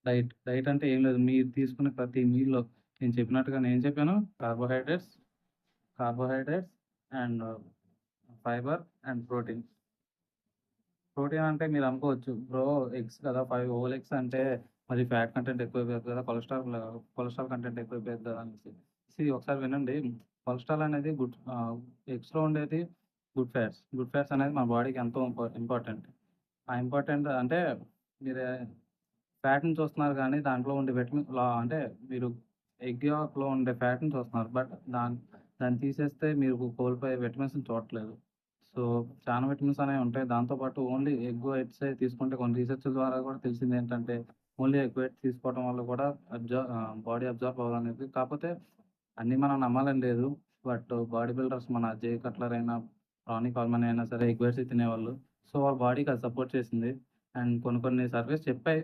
Diet అంటే ఏం లేదు. మీరు తీసుకునే ప్రతి మీల్‌లో నేను చెప్పినట్టుగా నేను చెప్పాను. Carbohydrates, carbohydrates and fibre and protein. Protein అంటే మీరనుకోవచ్చు, బ్రో ఎగ్స్ కదా! 5 హోల్ ఎగ్స్ అంటే మరి ఫ్యాట్ కంటెంట్ ఎక్కువైపోద్ది కదా! కొలెస్ట్రాల్ కంటెంట్ ఎక్కువైపోద్ది కదా! అనేసి. ఒకసారి వినండి. కొలెస్ట్రాల్ అనేది ఎగ్స్‌లో ఉండేది గుడ్ ఫ్యాట్స్. గుడ్ ఫ్యాట్స్ అనేది మన బాడీకి ఎంతో ఇంపార్టెంట్. ఆ ఇంపార్టెంట్ అంటే మీరు ఫ్యాట్‌ని చూస్తున్నారు గానీ దాంట్లో ఉండే అంటే మీరు ఎగ్ యాక్‌లో ఉండే ఫ్యాట్‌ని చూస్తున్నారు. బట్ దాన్ని తీసేస్తే మీరు కోల్పోయే విటమిన్స్‌ని చూడట్లేదు. సో, చాలా విటమిన్స్ అనేవి ఉంటాయి. దాంతో పాటు ఓన్లీ ఎగ్ వైట్సే తీసుకుంటే కొన్ని రీసెర్చ్ ద్వారా కూడా తెలిసిందేంటంటే, ఓన్లీ ఎగ్ వైట్స్ తీసుకోవడం వల్ల కూడా బాడీ అబ్జార్బ్ అవ్వదనేది. కాకపోతే అన్నీ మనం నమ్మాలని లేదు. బట్ బాడీ బిల్డర్స్ మన 'జే కట్లర్' అయినా, 'రానీ కాల్మన్' అయినా సరే ఎగ్ వైట్సే తినేవాళ్ళు. సో, వాళ్ళ బాడీకి అది సపోర్ట్ చేసింది. అండ్ కొన్ని కొన్ని సర్వేస్ చెప్పాయి.